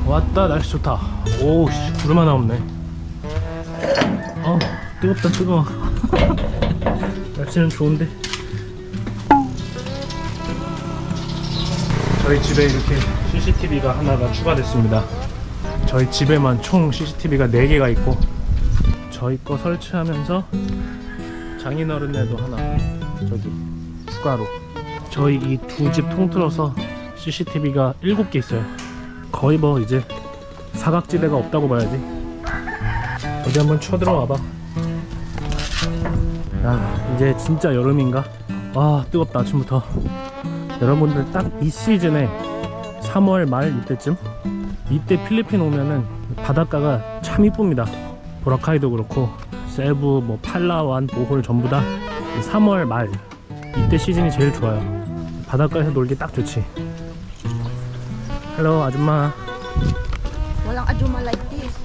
왔다. 날씨 좋다. 오우씨, 구름 하나 없네. 뜨겁다 뜨거워. 날씨는 좋은데. 저희 집에 이렇게 CCTV가 하나가 추가됐습니다. 저희 집에만 총 CCTV가 4개가 있고, 저희 거 설치하면서 장인어른네도 하나 저기 추가로, 저희 이 두 집 통틀어서 CCTV가 7개 있어요. 거의 뭐 이제 사각지대가 없다고 봐야지. 어디 한번 쳐들어와봐. 야, 이제 진짜 여름인가? 와, 뜨겁다 아침부터. 여러분들 딱 이 시즌에 3월 말 이때쯤, 이때 필리핀 오면은 바닷가가 참 이쁩니다. 보라카이도 그렇고 세부, 뭐 팔라완, 보홀 전부 다 3월 말 이때 시즌이 제일 좋아요. 바닷가에서 놀기 딱 좋지. 헬로 아줌마. Walang ajuma like this.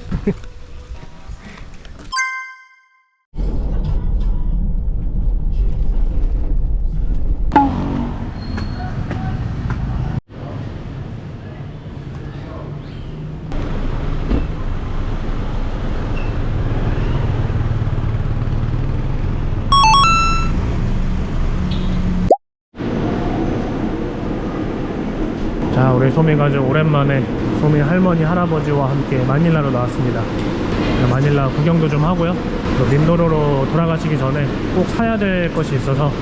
자, 우리 소미 가족 오랜만에 소미 할머니 할아버지와 함께 마닐라로 나왔습니다. 마닐라 구경도 좀 하고요. 또 민도로로 돌아가시기 전에 꼭 사야 될 것이 있어서.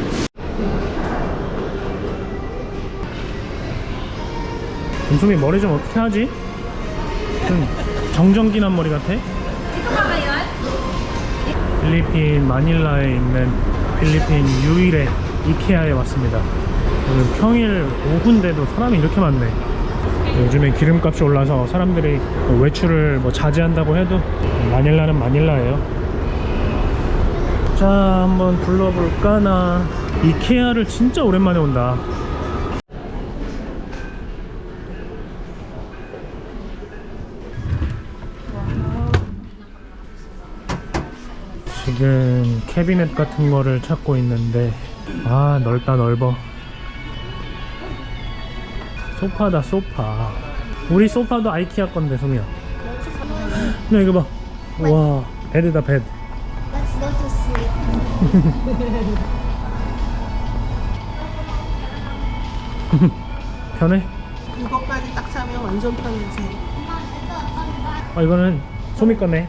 소미 머리 좀 어떻게 하지? 좀 정정기난 머리 같아? 필리핀 마닐라에 있는 필리핀 유일의 이케아에 왔습니다. 오늘 평일 오후인데도 사람이 이렇게 많네. 요즘에 기름값이 올라서 사람들이 외출을 뭐 자제한다고 해도 마닐라는 마닐라예요. 자, 한번 둘러볼까나. 이케아를 진짜 오랜만에 온다. 지금 캐비넷 같은 거를 찾고 있는데, 아, 넓다 넓어. 소파다 소파. 우리 소파도 아이키아 건데 소미야. 야, 이거 봐. 와, 베드다 베드. Let's go to sleep. 편해? 이거까지 딱 사면 완전 편이지. 아, 이거는 소미 거네.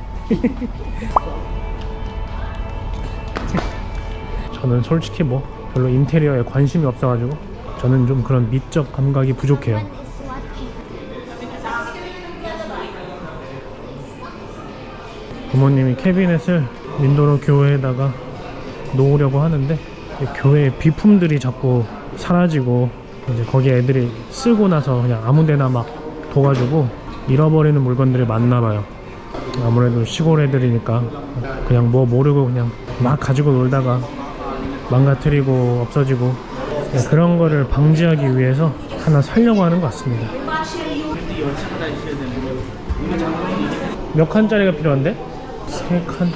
저는 솔직히 뭐 별로 인테리어에 관심이 없어가지고, 저는 좀 그런 미적 감각이 부족해요. 부모님이 캐비넷을 민도로 교회에다가 놓으려고 하는데, 교회 비품들이 자꾸 사라지고, 이제 거기 애들이 쓰고 나서 그냥 아무데나 막 둬가지고 잃어버리는 물건들이 많나봐요. 아무래도 시골 애들이니까 그냥 뭐 모르고 그냥 막 가지고 놀다가 망가뜨리고 없어지고, 그런 거를 방지하기 위해서 하나 사려고 하는 것 같습니다. 몇 칸짜리가 필요한데? 3칸?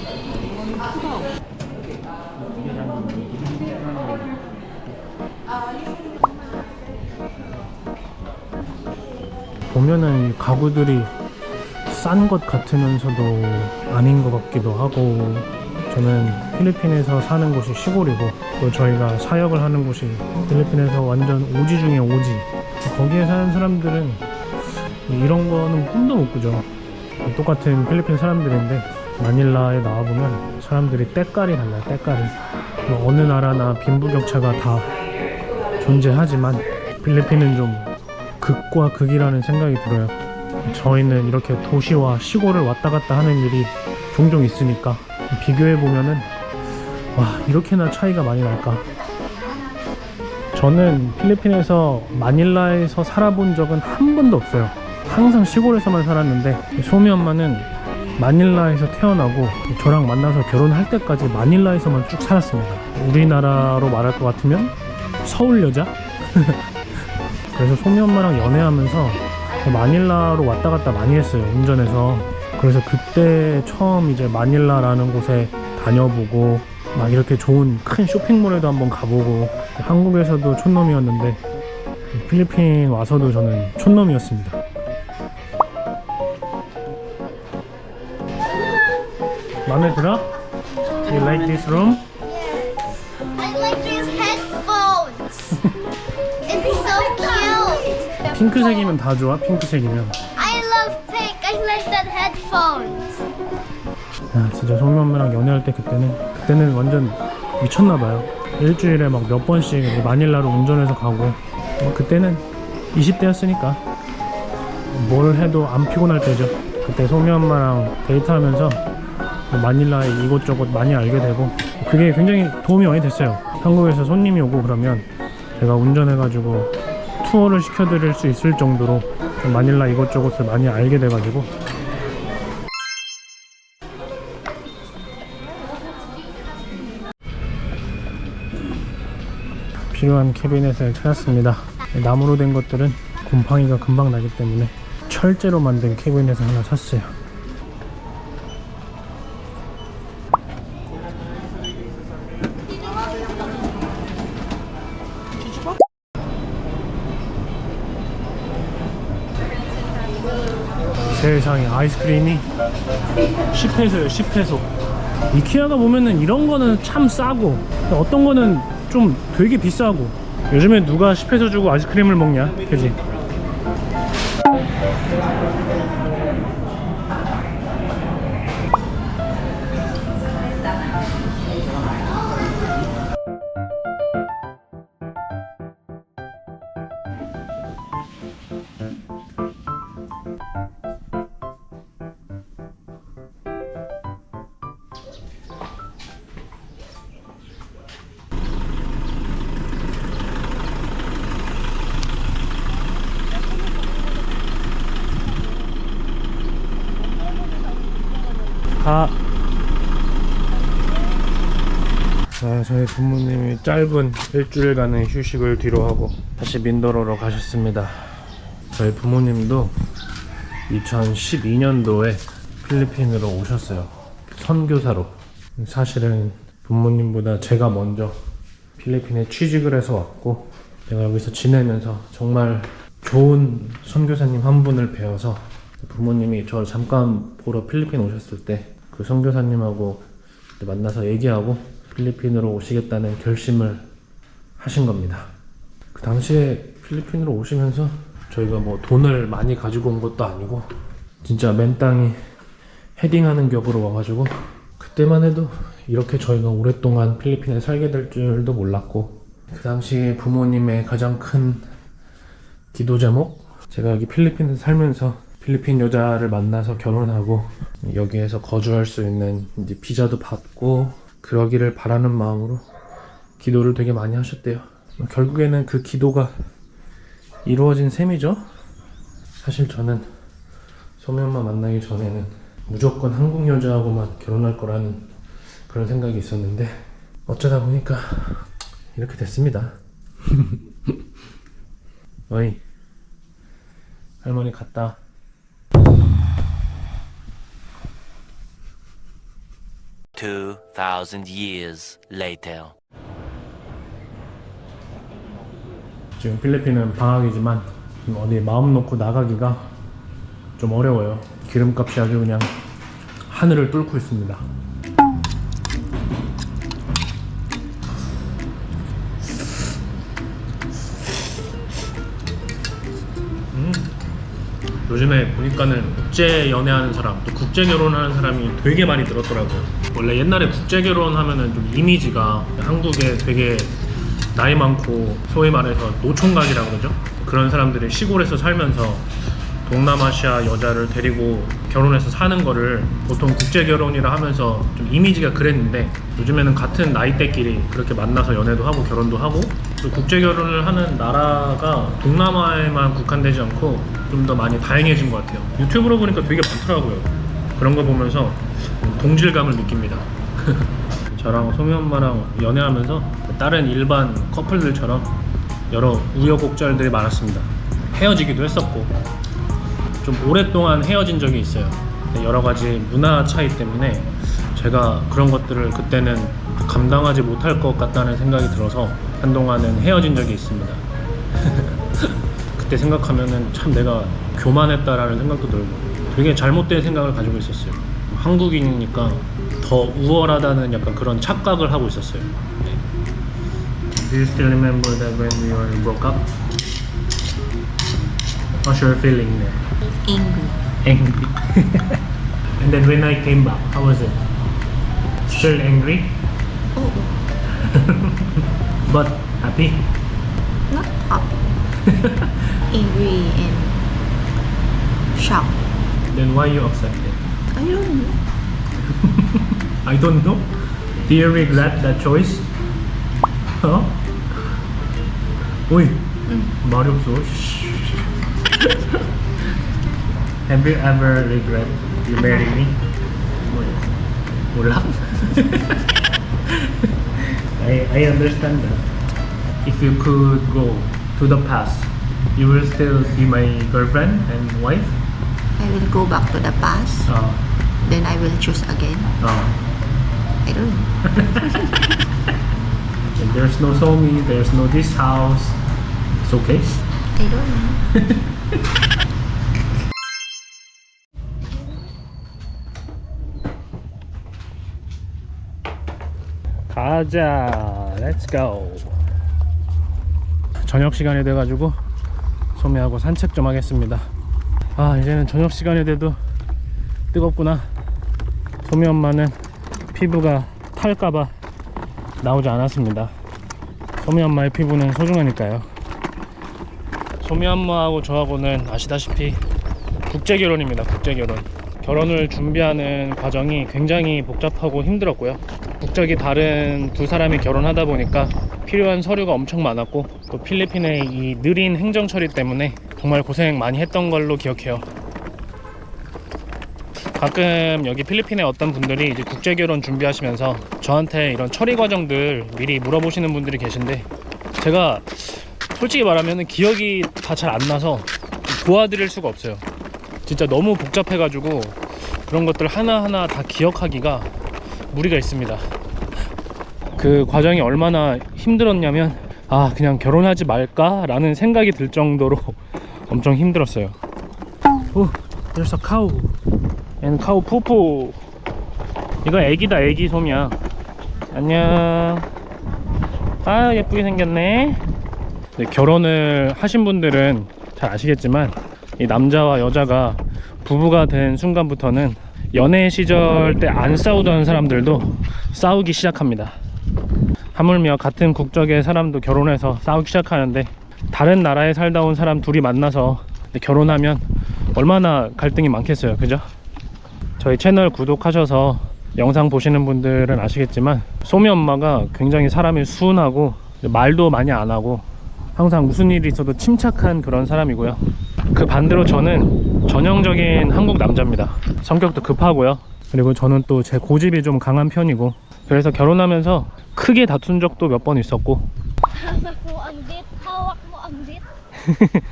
보면은 이 가구들이 싼 것 같으면서도 아닌 것 같기도 하고, 저는 필리핀에서 사는 곳이 시골이고, 또 저희가 사역을 하는 곳이 필리핀에서 완전 오지 중에 오지. 거기에 사는 사람들은 이런 거는 꿈도 못 꾸죠. 똑같은 필리핀 사람들인데 마닐라에 나와보면 사람들이 때깔이 달라요. 때깔이. 뭐 어느 나라나 빈부격차가 다 존재하지만 필리핀은 좀 극과 극이라는 생각이 들어요. 저희는 이렇게 도시와 시골을 왔다 갔다 하는 일이 종종 있으니까 비교해보면은, 와, 이렇게나 차이가 많이 날까. 저는 필리핀에서 마닐라에서 살아본 적은 한 번도 없어요. 항상 시골에서만 살았는데, 소미 엄마는 마닐라에서 태어나고 저랑 만나서 결혼할 때까지 마닐라에서만 쭉 살았습니다. 우리나라로 말할 것 같으면 서울 여자? 그래서 소미 엄마랑 연애하면서 마닐라로 왔다 갔다 많이 했어요, 운전해서. 그래서 그때 처음 이제 마닐라라는 곳에 다녀보고, 막 이렇게 좋은 큰 쇼핑몰에도 한번 가보고, 한국에서도 촌놈이었는데 필리핀 와서도 저는 촌놈이었습니다. 마음에 들어? You like this room? I like these headphones. It's so cute. 핑크색이면 다 좋아. 핑크색이면. I love pink. I like that headphones. 야, 진짜 소미 엄마랑 연애할 때 그때는 완전 미쳤나봐요. 일주일에 막 몇 번씩 마닐라로 운전해서 가고. 그때는 20대였으니까 뭘 해도 안 피곤할 때죠. 그때 소미 엄마랑 데이트하면서 마닐라에 이곳저곳 많이 알게 되고, 그게 굉장히 도움이 많이 됐어요. 한국에서 손님이 오고 그러면 제가 운전해가지고 투어를 시켜드릴 수 있을 정도로 마닐라 이곳저곳을 많이 알게 돼가지고. 필요한 캐비넷을 찾았습니다. 나무로 된 것들은 곰팡이가 금방 나기 때문에 철제로 만든 캐비넷을 하나 샀어요. 세상에, 아이스크림이 10페소예요. 10페소. 이케아가 보면은 이런 거는 참 싸고 어떤 거는 좀 되게 비싸고. 요즘에 누가 10페소 주고 아이스크림을 먹냐, 그지? 저희 부모님이 짧은 일주일간의 휴식을 뒤로 하고 다시 민도로로 가셨습니다. 저희 부모님도 2012년도에 필리핀으로 오셨어요. 선교사로. 사실은 부모님보다 제가 먼저 필리핀에 취직을 해서 왔고, 제가 여기서 지내면서 정말 좋은 선교사님 한 분을 배워서 부모님이 저 잠깐 보러 필리핀 오셨을 때 그 선교사님하고 만나서 얘기하고 필리핀으로 오시겠다는 결심을 하신 겁니다. 그 당시에 필리핀으로 오시면서 저희가 뭐 돈을 많이 가지고 온 것도 아니고 진짜 맨땅에 헤딩하는 격으로 와가지고, 그때만 해도 이렇게 저희가 오랫동안 필리핀에 살게 될 줄도 몰랐고, 그 당시에 부모님의 가장 큰 기도 제목, 제가 여기 필리핀에 살면서 필리핀 여자를 만나서 결혼하고 여기에서 거주할 수 있는 이제 비자도 받고 그러기를 바라는 마음으로 기도를 되게 많이 하셨대요. 결국에는 그 기도가 이루어진 셈이죠. 사실 저는 소미 엄마 만나기 전에는 무조건 한국 여자하고만 결혼할 거라는 그런 생각이 있었는데 어쩌다 보니까 이렇게 됐습니다. 어이, 할머니 갔다. years later. 지금 필리핀은 방학이지만 어디 마음 놓고 나가기가 좀 어려워요. 기름값이 아주 그냥 하늘을 뚫고 있습니다. 요즘에 보니까는 국제 연애하는 사람, 또 국제 결혼하는 사람이 되게 많이 늘었더라고요. 원래 옛날에 국제 결혼하면은 좀 이미지가 한국에 되게 나이 많고 소위 말해서 노총각이라 그러죠. 그런 사람들이 시골에서 살면서 동남아시아 여자를 데리고 결혼해서 사는 거를 보통 국제 결혼이라 하면서 좀 이미지가 그랬는데, 요즘에는 같은 나이대끼리 그렇게 만나서 연애도 하고 결혼도 하고, 또 국제 결혼을 하는 나라가 동남아에만 국한되지 않고 좀 더 많이 다양해진 것 같아요. 유튜브로 보니까 되게 많더라고요. 그런 거 보면서 동질감을 느낍니다. 저랑 소미 엄마랑 연애하면서 다른 일반 커플들처럼 여러 우여곡절들이 많았습니다. 헤어지기도 했었고 좀 오랫동안 헤어진 적이 있어요. 여러 가지 문화 차이 때문에 제가 그런 것들을 그때는 감당하지 못할 것 같다는 생각이 들어서 한동안은 헤어진 적이 있습니다. 그때 생각하면은 참 내가 교만했다라는 생각도 들고 되게 잘못된 생각을 가지고 있었어요. 한국인이니까 더 우월하다는 약간 그런 착각을 하고 있었어요. 네. Do you still remember that when we were broke up? What's your feeling there? Angry. Angry. And then when I came back, how was it? Still angry? Oh, But happy? not happy. Angry and shocked. Then why you accept it? I don't know. I don't know. Do you regret that choice? Huh? Uy, 말이 없어. Have you ever regret you married me? 몰라? I understand that. If you could go to the past, you will still be my girlfriend and wife? I will go back to the past. Then I will choose again. I don't know. And there's no Somi, there's no this house. It's okay. I don't know. 가자. Let's go. 저녁 시간이 돼가지고 소미하고 산책 좀 하겠습니다. 아, 이제는 저녁 시간이 돼도 뜨겁구나. 소미 엄마는 피부가 탈까봐 나오지 않았습니다. 소미 엄마의 피부는 소중하니까요. 소미 엄마하고 저하고는 아시다시피 국제결혼입니다. 국제결혼. 결혼을 준비하는 과정이 굉장히 복잡하고 힘들었고요. 국적이 다른 두 사람이 결혼하다 보니까 필요한 서류가 엄청 많았고, 또 필리핀의 이 느린 행정 처리 때문에 정말 고생 많이 했던 걸로 기억해요. 가끔 여기 필리핀의 어떤 분들이 이제 국제결혼 준비하시면서 저한테 이런 처리 과정들 미리 물어보시는 분들이 계신데, 제가 솔직히 말하면 기억이 다 잘 안 나서 도와드릴 수가 없어요. 진짜 너무 복잡해가지고 그런 것들 하나하나 다 기억하기가 무리가 있습니다. 그 과정이 얼마나 힘들었냐면, 아, 그냥 결혼하지 말까? 라는 생각이 들 정도로 엄청 힘들었어요. 오, there's a cow. And cow 푸푸. 이거 애기다, 애기 솜이야. 안녕. 아, 예쁘게 생겼네. 네, 결혼을 하신 분들은 잘 아시겠지만, 이 남자와 여자가 부부가 된 순간부터는 연애 시절 때 안 싸우던 사람들도 싸우기 시작합니다. 하물며 같은 국적의 사람도 결혼해서 싸우기 시작하는데, 다른 나라에 살다 온 사람 둘이 만나서 결혼하면 얼마나 갈등이 많겠어요, 그죠? 저희 채널 구독하셔서 영상 보시는 분들은 아시겠지만, 소미 엄마가 굉장히 사람이 순하고 말도 많이 안 하고 항상 무슨 일이 있어도 침착한 그런 사람이고요. 그 반대로 저는 전형적인 한국 남자입니다. 성격도 급하고요. 그리고 저는 또 제 고집이 좀 강한 편이고, 그래서 결혼하면서 크게 다툰 적도 몇 번 있었고. Hawak mo ang dit. Hawak mo ang dit.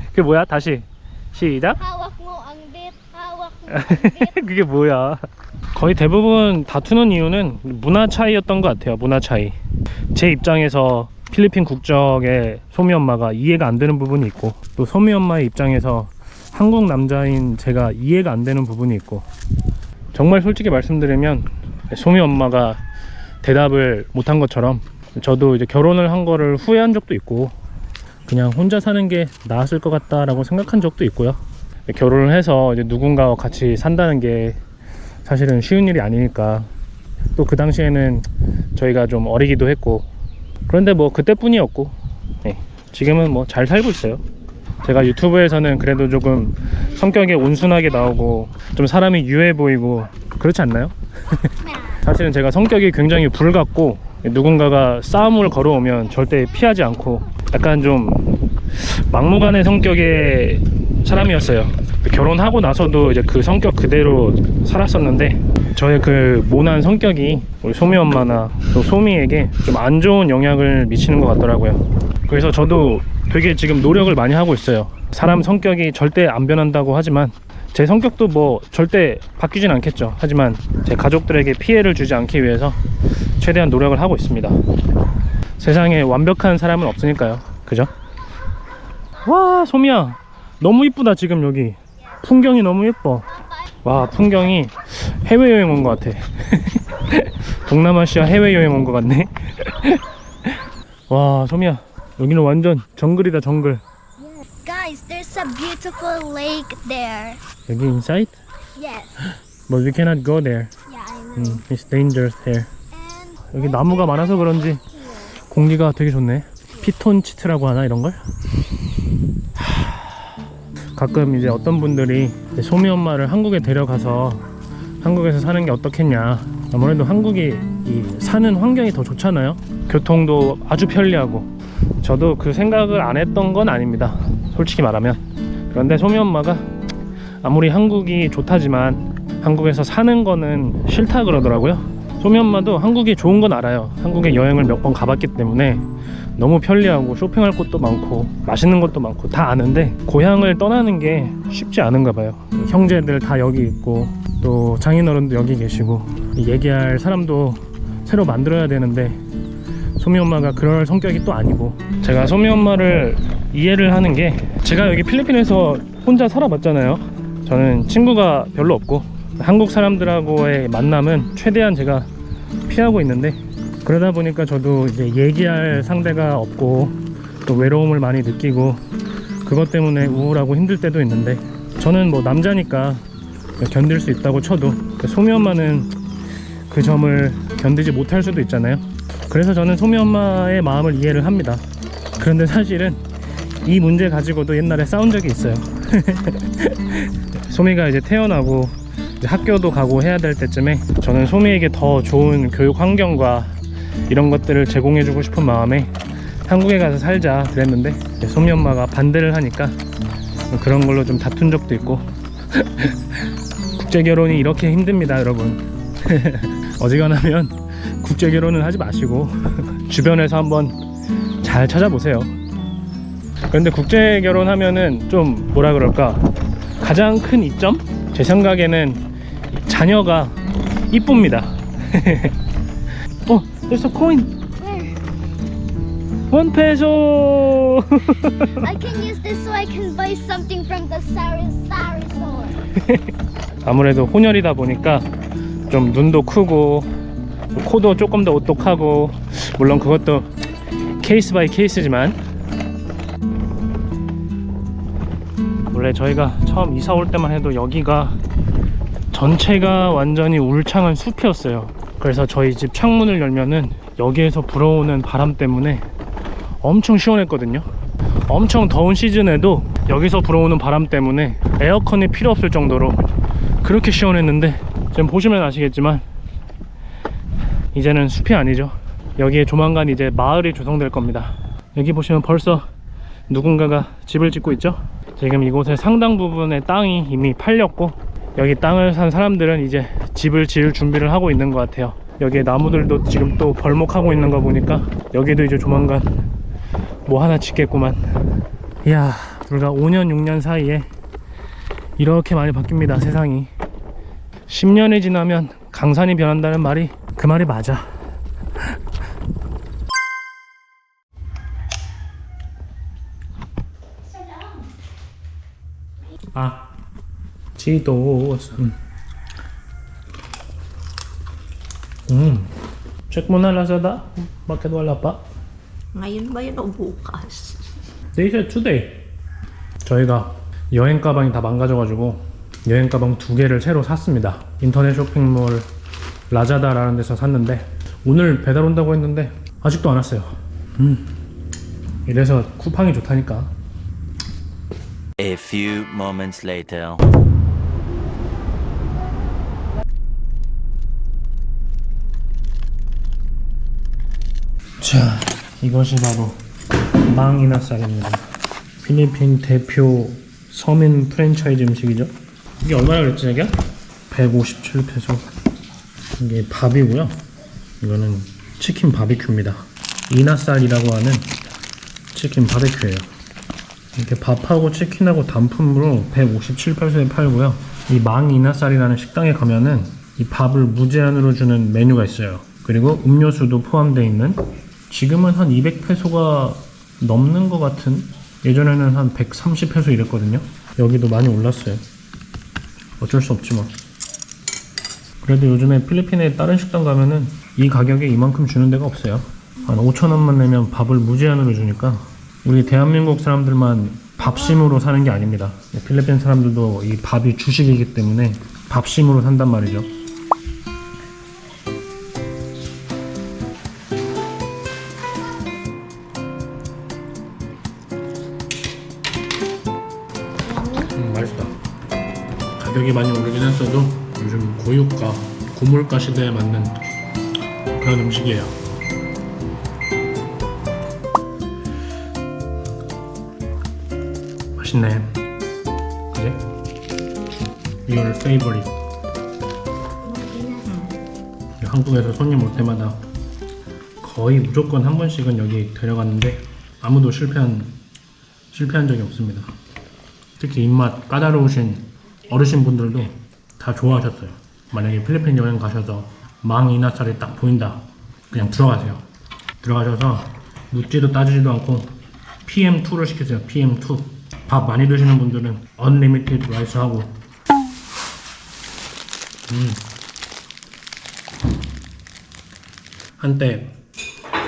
그게 뭐야? 다시 시작. Hawak mo ang dit. Hawak mo ang dit. 그게 뭐야? 거의 대부분 다투는 이유는 문화 차이였던 것 같아요. 문화 차이. 제 입장에서 필리핀 국적의 소미 엄마가 이해가 안 되는 부분이 있고, 또 소미 엄마의 입장에서 한국 남자인 제가 이해가 안 되는 부분이 있고, 정말 솔직히 말씀드리면 소미 엄마가 대답을 못한 것처럼 저도 이제 결혼을 한 거를 후회한 적도 있고, 그냥 혼자 사는 게 나았을 것 같다라고 생각한 적도 있고요. 결혼을 해서 이제 누군가와 같이 산다는 게 사실은 쉬운 일이 아니니까, 또 그 당시에는 저희가 좀 어리기도 했고, 그런데 뭐 그때뿐이었고, 네, 지금은 뭐 잘 살고 있어요. 제가 유튜브에서는 그래도 조금 성격이 온순하게 나오고 좀 사람이 유해 보이고 그렇지 않나요? 사실은 제가 성격이 굉장히 불같고, 누군가가 싸움을 걸어오면 절대 피하지 않고 약간 좀 막무가내 성격의 사람이었어요. 결혼하고 나서도 이제 그 성격 그대로 살았었는데, 저의 그 모난 성격이 우리 소미 엄마나 또 소미에게 좀 안 좋은 영향을 미치는 것 같더라고요. 그래서 저도 되게 지금 노력을 많이 하고 있어요. 사람 성격이 절대 안 변한다고 하지만 제 성격도 뭐 절대 바뀌진 않겠죠. 하지만 제 가족들에게 피해를 주지 않기 위해서 최대한 노력을 하고 있습니다. 세상에 완벽한 사람은 없으니까요, 그죠? 와, 소미야, 너무 이쁘다. 지금 여기 풍경이 너무 예뻐. 와, 풍경이 해외여행 온 것 같아. 동남아시아 해외여행 온 것 같네. 와, 소미야, 여기는 완전 정글이다, 정글. Guys, there's a beautiful lake there. 여기 inside? Yes. But we cannot go there. Yeah, I know. It's dangerous there. And 여기 나무가 많아서 그런지 공기가 되게 좋네. 피톤치트라고 하나 이런 걸? 가끔 이제 어떤 분들이 이제 소미 엄마를 한국에 데려가서 한국에서 사는 게 어떻겠냐. 아무래도 한국이 이 사는 환경이 더 좋잖아요. 교통도 아주 편리하고. 저도 그 생각을 안 했던 건 아닙니다, 솔직히 말하면. 그런데 소미 엄마가 아무리 한국이 좋다지만 한국에서 사는 거는 싫다 그러더라고요. 소미 엄마도 한국이 좋은 건 알아요. 한국에 여행을 몇 번 가봤기 때문에 너무 편리하고 쇼핑할 곳도 많고 맛있는 것도 많고 다 아는데 고향을 떠나는 게 쉽지 않은가 봐요. 형제들 다 여기 있고 또 장인어른도 여기 계시고 얘기할 사람도 새로 만들어야 되는데 소미 엄마가 그럴 성격이 또 아니고. 제가 소미 엄마를 이해를 하는 게, 제가 여기 필리핀에서 혼자 살아봤잖아요. 저는 친구가 별로 없고 한국 사람들하고의 만남은 최대한 제가 피하고 있는데, 그러다 보니까 저도 이제 얘기할 상대가 없고 또 외로움을 많이 느끼고 그것 때문에 우울하고 힘들 때도 있는데, 저는 뭐 남자니까 견딜 수 있다고 쳐도 소미 엄마는 그 점을 견디지 못할 수도 있잖아요. 그래서 저는 소미 엄마의 마음을 이해를 합니다. 그런데 사실은 이 문제 가지고도 옛날에 싸운 적이 있어요. 소미가 이제 태어나고 이제 학교도 가고 해야 될 때쯤에 저는 소미에게 더 좋은 교육 환경과 이런 것들을 제공해주고 싶은 마음에 한국에 가서 살자 그랬는데, 소미 엄마가 반대를 하니까 그런 걸로 좀 다툰 적도 있고. 국제결혼이 이렇게 힘듭니다, 여러분. 어지간하면 국제결혼은 하지 마시고 주변에서 한번 잘 찾아보세요. 그런데 국제결혼 하면은 좀 뭐라 그럴까, 가장 큰 이점? 제 생각에는 자녀가 이쁩니다. there's a coin. where? 1 peso. I can use this so I can buy something from the sari store. 아무래도 혼혈이다 보니까 좀 눈도 크고 코도 조금 더 오똑하고, 물론 그것도 케이스 바이 케이스지만, 원래 저희가 처음 이사 올 때만 해도 여기가 전체가 완전히 울창한 숲이었어요. 그래서 저희 집 창문을 열면은 여기에서 불어오는 바람 때문에 엄청 시원했거든요. 엄청 더운 시즌에도 여기서 불어오는 바람 때문에 에어컨이 필요 없을 정도로 그렇게 시원했는데, 지금 보시면 아시겠지만 이제는 숲이 아니죠. 여기에 조만간 이제 마을이 조성될 겁니다. 여기 보시면 벌써 누군가가 집을 짓고 있죠. 지금 이곳의 상당 부분의 땅이 이미 팔렸고, 여기 땅을 산 사람들은 이제 집을 지을 준비를 하고 있는 것 같아요. 여기에 나무들도 지금 또 벌목하고 있는 거 보니까 여기도 이제 조만간 뭐 하나 짓겠구만. 이야, 불과 5년 6년 사이에 이렇게 많이 바뀝니다, 세상이. 10년이 지나면 강산이 변한다는 말이 그 말이 맞아. 지도. Check mo na Lazada. Bakit wala pa? Ngayon ba yun o bukas? They said today. 저희가 여행 가방이 다 망가져가지고 여행 가방 2개를 새로 샀습니다. 인터넷 쇼핑몰 라자다라는 데서 샀는데 오늘 배달 온다고 했는데 아직도 안 왔어요. 이래서 쿠팡이 좋다니까. A few moments later. 자, 이것이 바로 망이나쌀입니다. 필리핀 대표 서민 프랜차이즈 음식이죠. 이게 얼마나 그랬지 자기야? 157페소. 이게 밥이고요. 이거는 치킨 바비큐입니다. 이나쌀이라고 하는 치킨 바비큐예요. 이렇게 밥하고 치킨하고 단품으로 157페소에 팔고요. 이 망이나쌀이라는 식당에 가면은 이 밥을 무제한으로 주는 메뉴가 있어요. 그리고 음료수도 포함되어 있는, 지금은 한 200페소가 넘는 것 같은, 예전에는 한 130페소 이랬거든요. 여기도 많이 올랐어요. 어쩔 수 없지 뭐. 그래도 요즘에 필리핀에 다른 식당 가면은 이 가격에 이만큼 주는 데가 없어요. 한 5,000원만 내면 밥을 무제한으로 주니까 우리 대한민국 사람들만 밥심으로 사는 게 아닙니다. 필리핀 사람들도 이 밥이 주식이기 때문에 밥심으로 산단 말이죠. 맛있다. 가격이 많이 오르긴 했어도 요즘 고유가, 고물가 시대에 맞는 그런 음식이에요. 맛있네. 그래? Your favorite. 한국에서 손님 올 때마다 거의 무조건 한 번씩은 여기 데려갔는데 아무도 실패한 적이 없습니다. 특히 입맛 까다로우신 어르신분들도 다 좋아하셨어요. 만약에 필리핀 여행 가셔서 망 이나살이 딱 보인다, 그냥 들어가세요. 들어가셔서 묻지도 따지지도 않고 PM2를 시키세요. PM2. 밥 많이 드시는 분들은 Unlimited 라이스 하고. 한때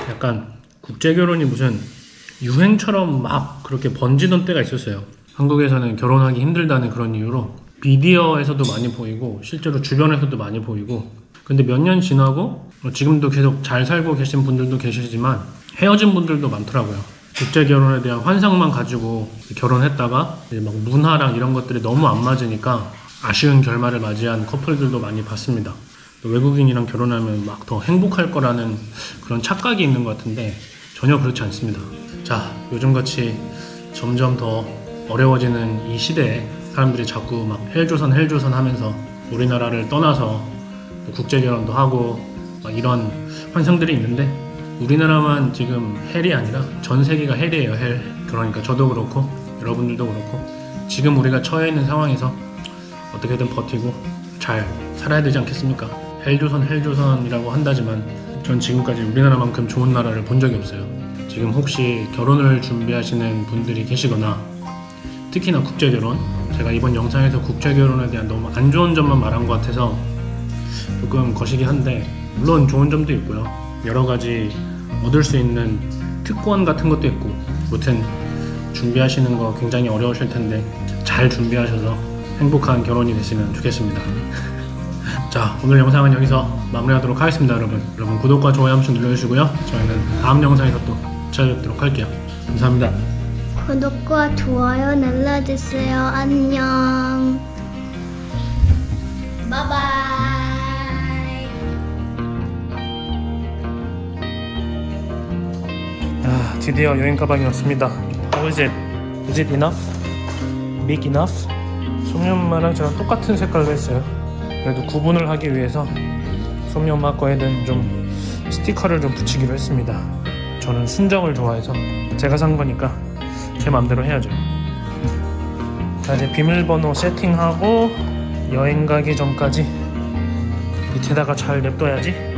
약간 국제결혼이 무슨 유행처럼 막 그렇게 번지던 때가 있었어요. 한국에서는 결혼하기 힘들다는 그런 이유로 미디어에서도 많이 보이고 실제로 주변에서도 많이 보이고, 근데 몇 년 지나고 지금도 계속 잘 살고 계신 분들도 계시지만 헤어진 분들도 많더라고요. 국제결혼에 대한 환상만 가지고 결혼했다가 이제 막 문화랑 이런 것들이 너무 안 맞으니까 아쉬운 결말을 맞이한 커플들도 많이 봤습니다. 또 외국인이랑 결혼하면 막 더 행복할 거라는 그런 착각이 있는 것 같은데 전혀 그렇지 않습니다. 자, 요즘같이 점점 더 어려워지는 이 시대에 사람들이 자꾸 막 헬조선 하면서 우리나라를 떠나서 국제결혼도 하고 막 이런 환상들이 있는데, 우리나라만 지금 헬이 아니라 전 세계가 헬이에요. 헬. 그러니까 저도 그렇고 여러분들도 그렇고 지금 우리가 처해 있는 상황에서 어떻게든 버티고 잘 살아야 되지 않겠습니까? 헬조선이라고 한다지만 전 지금까지 우리나라만큼 좋은 나라를 본 적이 없어요. 지금 혹시 결혼을 준비하시는 분들이 계시거나 특히나 국제결혼, 제가 이번 영상에서 국제결혼에 대한 너무 안 좋은 점만 말한 것 같아서 조금 거시기 한데, 물론 좋은 점도 있고요. 여러 가지 얻을 수 있는 특권 같은 것도 있고, 아무튼 준비하시는 거 굉장히 어려우실 텐데 잘 준비하셔서 행복한 결혼이 되시면 좋겠습니다. 자, 오늘 영상은 여기서 마무리하도록 하겠습니다. 여러분 구독과 좋아요 한 번씩 눌러주시고요. 저희는 다음 영상에서 또 찾아뵙도록 할게요. 감사합니다. 구독과 좋아요 눌러주세요. 안녕. 바이바이. 드디어 여행 가방이 왔습니다. How is it? Is it enough? Big enough? 소미 엄마랑 저랑 똑같은 색깔로 했어요. 그래도 구분을 하기 위해서 소미 엄마 거에는 좀 스티커를 좀 붙이기로 했습니다. 저는 순정을 좋아해서 제가 산 거니까 제 맘대로 해야죠. 자, 이제 비밀번호 세팅하고 여행 가기 전까지 밑에다가 잘 냅둬야지.